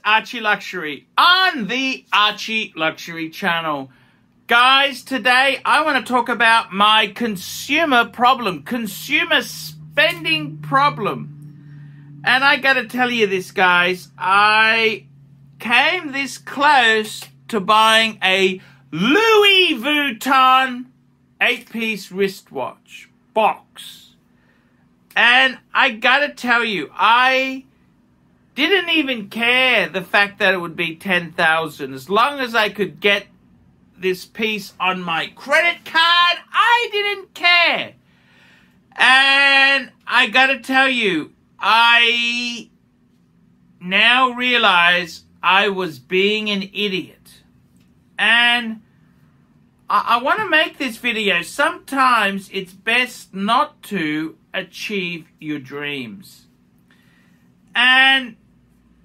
Archie Luxury on the Archie Luxury channel. Guys, today I want to talk about my consumer spending problem. And I got to tell you this, guys, I came this close to buying a Louis Vuitton 8-piece wristwatch box. And I got to tell you, I didn't even care the fact that it would be $10,000. As long as I could get this piece on my credit card, I didn't care. And I gotta tell you, I now realize I was being an idiot. And I want to make this video. Sometimes it's best not to achieve your dreams. And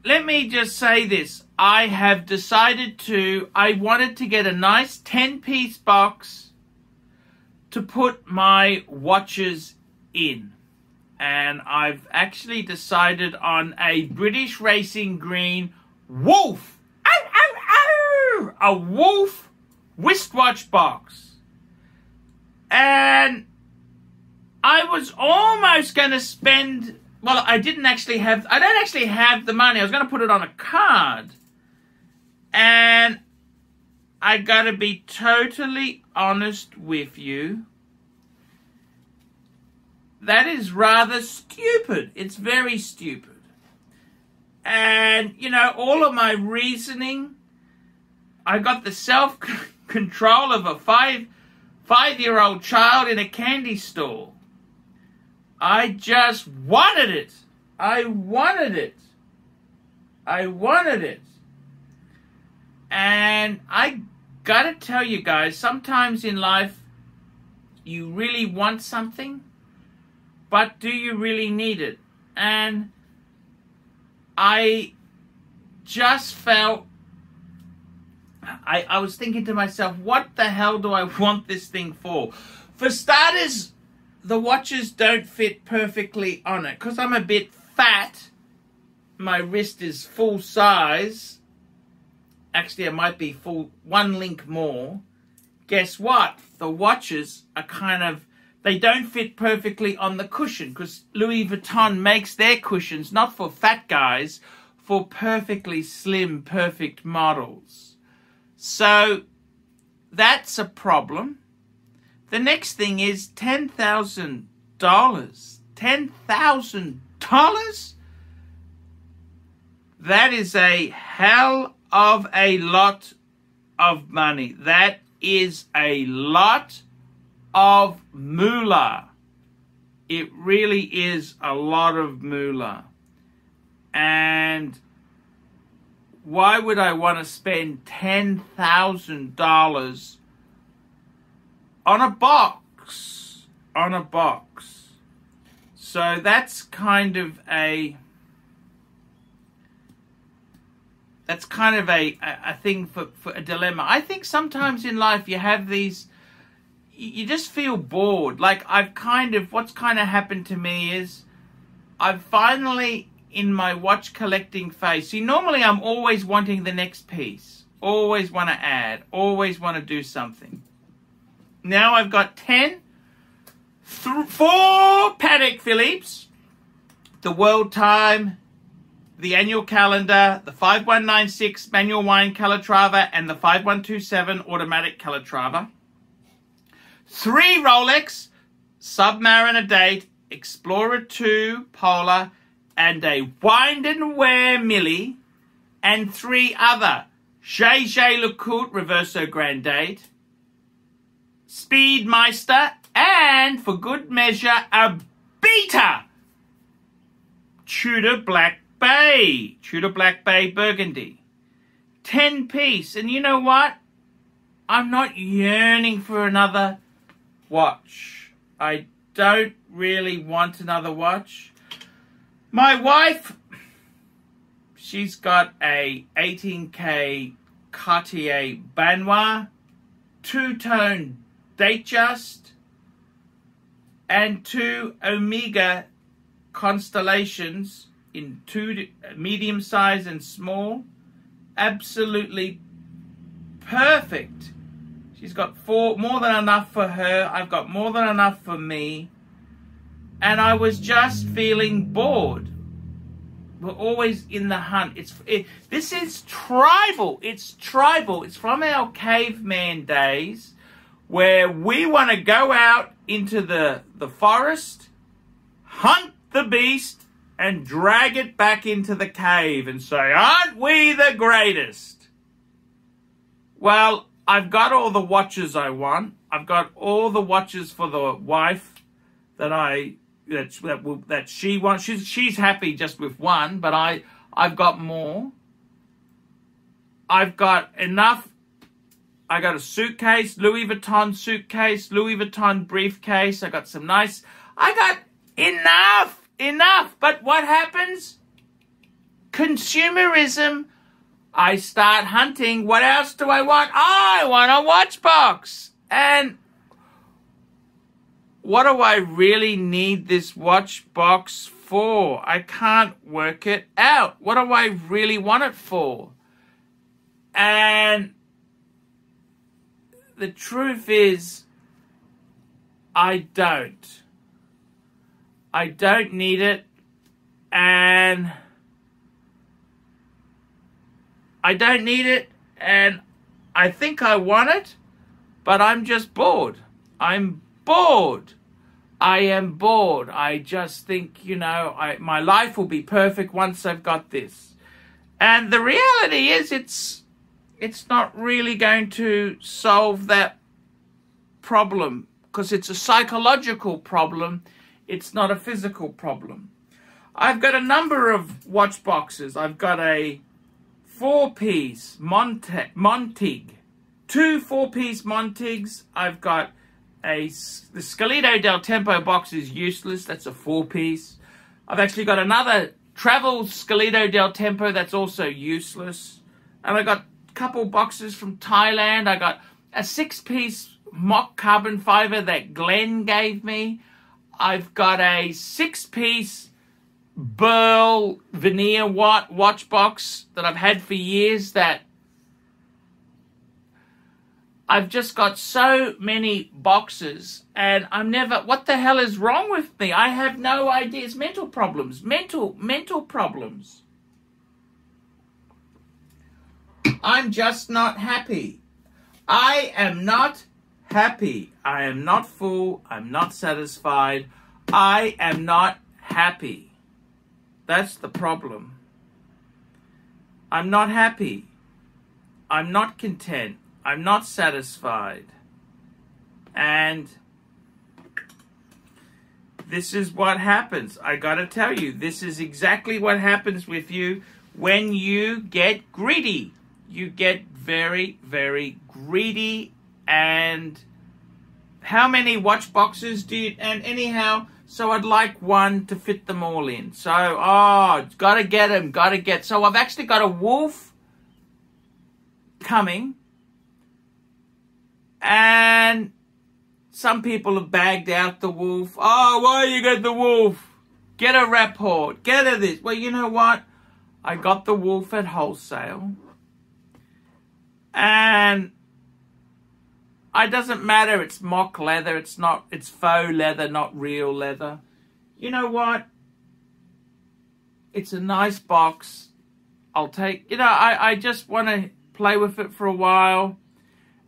let me just say this. I have decided I wanted to get a nice 10-piece box to put my watches in. And I've actually decided on a British Racing Green Wolf. Ow, ow, ow! A Wolf wristwatch box. And I was almost going to spend... Well, I don't actually have the money. I was going to put it on a card. And I got to be totally honest with you. That is rather stupid. It's very stupid. And, you know, all of my reasoning, I got the self-control of a five-year-old child in a candy store. I just wanted it. I wanted it. And I gotta tell you guys, sometimes in life, you really want something, but do you really need it? And I just felt, I was thinking to myself, what the hell do I want this thing for? For starters, the watches don't fit perfectly on it because I'm a bit fat. My wrist is full size. Actually, it might be full, one link more. Guess what? The watches are they don't fit perfectly on the cushion because Louis Vuitton makes their cushions not for fat guys, for perfectly slim, perfect models. So that's a problem. The next thing is $10,000. $10,000? That is a hell of a lot of money. That is a lot of moolah. It really is a lot of moolah. And why would I want to spend $10,000 on a box? So that's kind of a thing for a dilemma. I think sometimes in life you have these, you just feel bored. Like what's kind of happened to me is I've finally, in my watch collecting phase, see, normally I'm always wanting the next piece, always want to add, always want to do something. Now I've got 4 Patek Philippe's, the World Time, the Annual Calendar, the 5196 Manual Wine Calatrava, and the 5127 Automatic Calatrava. 3 Rolex, Submariner Date, Explorer 2 Polar, and a Wind and Wear Millie, and 3 other Jaeger LeCoultre Reverso Grand Date, Speedmeister, and for good measure, a Beta Tudor Black Bay Burgundy. 10-piece. And you know what? I'm not yearning for another watch. I don't really want another watch. My wife, she's got a 18K Cartier Banois, 2-tone Datejust, and 2 Omega Constellations in 2 medium size and small. absolutely perfect. She's got more than enough for her. I've got more than enough for me. And I was just feeling bored. We're always in the hunt. This is tribal. It's tribal. It's from our caveman days where we want to go out into the forest, hunt the beast, and drag it back into the cave and say, aren't we the greatest? Well, I've got all the watches I want. I've got all the watches for the wife that she wants. She's happy just with one, but I've got more. I've got enough. I got a suitcase, Louis Vuitton suitcase, Louis Vuitton briefcase. I got some nice. I got enough. But what happens? Consumerism. I start hunting. What else do I want? I want a watch box. And what do I really need this watch box for? I can't work it out. What do I really want it for? And the truth is, I don't. I don't need it. And I don't need it. And I think I want it, but I'm just bored. I'm bored. I am bored. I just think, my life will be perfect once I've got this. And the reality is it's not really going to solve that problem because it's a psychological problem. It's not a physical problem. I've got a number of watch boxes. I've got a 4-piece Montig, 2 4-piece Montigs. I've got the Scalito del Tempo box is useless. That's a 4-piece. I've actually got another travel Scalito del Tempo that's also useless. And I got a couple boxes from Thailand. I got a 6-piece mock carbon fiber that Glenn gave me. I've got a 6-piece Burl veneer watch box that I've had for years that I've just got so many boxes and what the hell is wrong with me? I have no idea. It's mental problems. Mental problems. I'm just not happy. I am not happy. I am not full. I'm not satisfied. I am not happy. That's the problem. I'm not happy. I'm not content. I'm not satisfied. And this is what happens. I gotta tell you, this is exactly what happens with you when you get greedy. You get very, very greedy. And how many watch boxes do you... And anyhow, so I'd like one to fit them all in. So, gotta get them, gotta get... So I've actually got a wolf coming. And some people have bagged out the wolf. Oh, why you got the wolf? Get a rapport. Get a this. Well, you know what? I got the wolf at wholesale. And it doesn't matter. It's mock leather. It's faux leather, not real leather. You know what? It's a nice box. I'll take... I just want to play with it for a while.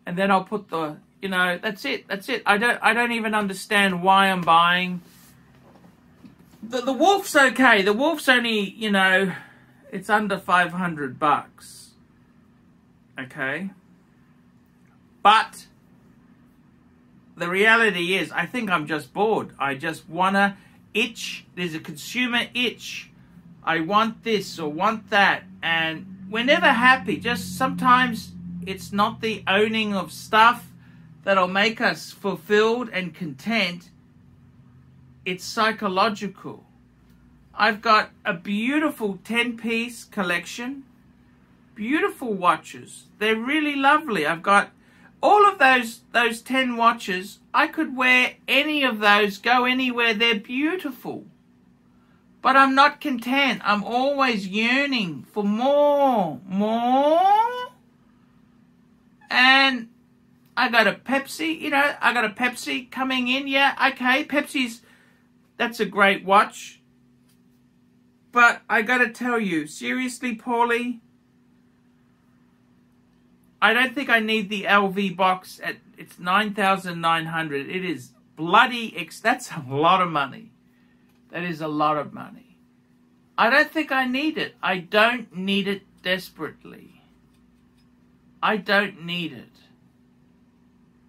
And then I'll put the, that's it. That's it. I don't even understand why I'm buying. The wolf's okay. The wolf's only, it's under $500. Okay. But the reality is, I think I'm just bored. I just wanna itch. There's a consumer itch. I want this or want that. And we're never happy. Just sometimes... It's not the owning of stuff that'll make us fulfilled and content. It's psychological. I've got a beautiful 10-piece collection. Beautiful watches. They're really lovely. I've got all of those 10 watches. I could wear any of those, go anywhere. They're beautiful. But I'm not content. I'm always yearning for more. And I got a Pepsi, you know, I got a Pepsi coming in. Yeah, okay, that's a great watch. But I got to tell you, seriously, Paulie, I don't think I need the LV box it's 9,900. It is bloody, that's a lot of money. That is a lot of money. I don't think I need it. I don't need it desperately. I don't need it.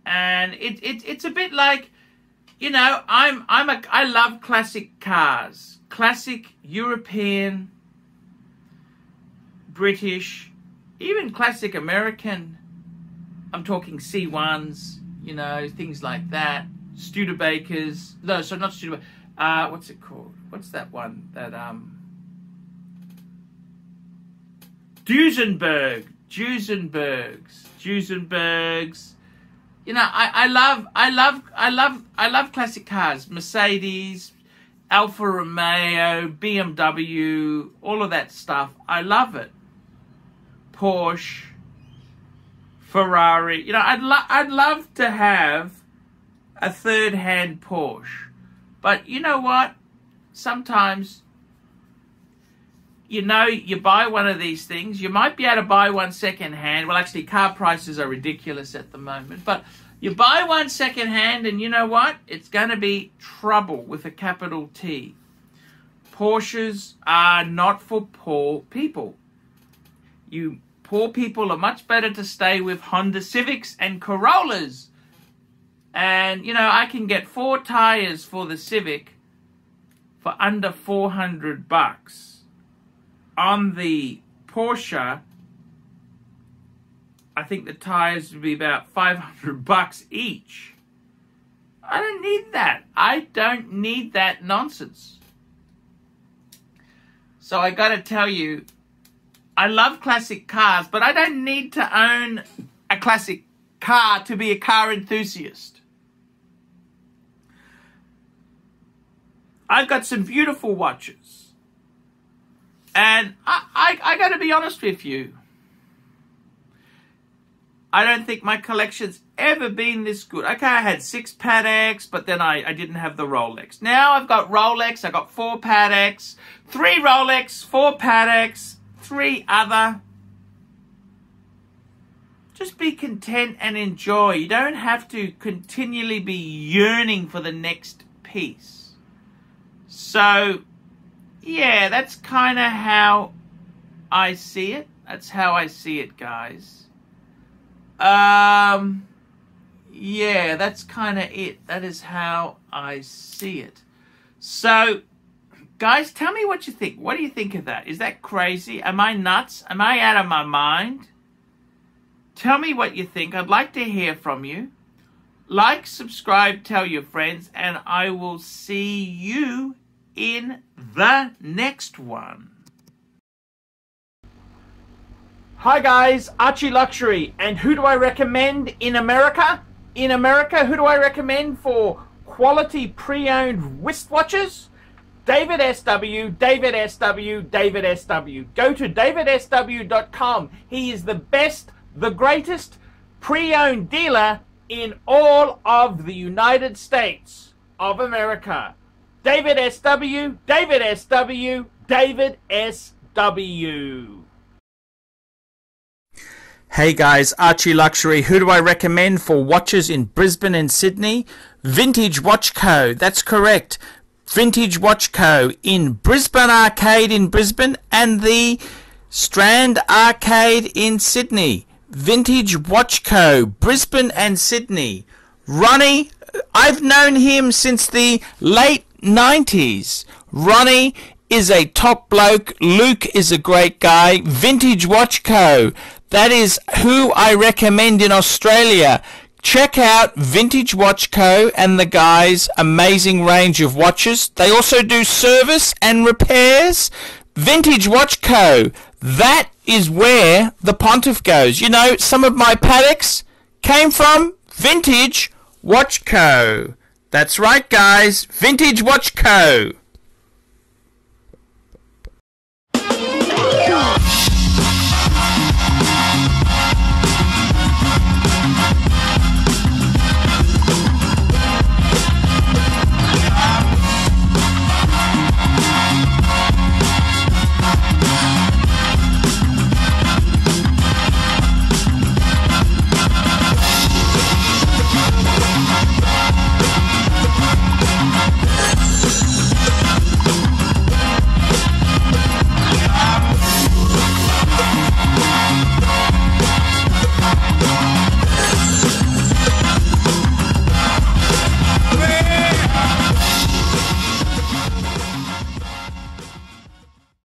And it's a bit like, you know, I love classic cars. Classic European, British, even classic American. I'm talking C1s, you know, things like that. Studebakers. No, so not Studebaker. What's it called? What's that one? That Duesenbergs. You know, I love classic cars. Mercedes, Alfa Romeo, BMW, all of that stuff. I love it. Porsche, Ferrari. You know, I'd love to have a third-hand Porsche. But you know what? Sometimes, you know, you buy one of these things, you might be able to buy one second-hand. Well, actually, car prices are ridiculous at the moment. But you buy one second-hand, and you know what? It's going to be trouble with a capital T. Porsches are not for poor people. You poor people are much better to stay with Honda Civics and Corollas. And, you know, I can get 4 tires for the Civic for under $400. On the Porsche, I think the tires would be about $500 each. I don't need that. I don't need that nonsense. So I got to tell you, I love classic cars, but I don't need to own a classic car to be a car enthusiast. I've got some beautiful watches. And I got to be honest with you. I don't think my collection's ever been this good. Okay, I had 6 Pateks, but then I didn't have the Rolex. Now I've got Rolex, I've got 4 Pateks, 3 Rolex, 4 Pateks, 3 other. Just be content and enjoy. You don't have to continually be yearning for the next piece. So, yeah, that's kind of how I see it. That's how I see it, guys. Yeah, that's kind of it. That is how I see it. So, guys, tell me what you think. What do you think of that? Is that crazy? Am I nuts? Am I out of my mind? Tell me what you think. I'd like to hear from you. Like, subscribe, tell your friends, and I will see you in the next one. Hi guys, ArchieLuxury, and who do I recommend in America? In America, who do I recommend for quality pre-owned wristwatches? David SW, David SW, David SW. Go to davidsw.com. He is the best, the greatest pre-owned dealer in all of the United States of America. David SW, David SW, David SW. Hey guys, ArchieLuxury. Who do I recommend for watches in Brisbane and Sydney? Vintage Watch Co. That's correct. Vintage Watch Co. in Brisbane Arcade in Brisbane and the Strand Arcade in Sydney. Vintage Watch Co. Brisbane and Sydney. Ronnie, I've known him since the late 90s. Ronnie is a top bloke. Luke is a great guy. Vintage Watch Co. That is who I recommend in Australia. Check out Vintage Watch Co. and the guys' amazing range of watches. They also do service and repairs. Vintage Watch Co. That is where the Pontiff goes. You know, some of my Pateks came from Vintage Watch Co. That's right, guys. Vintage Watch Co.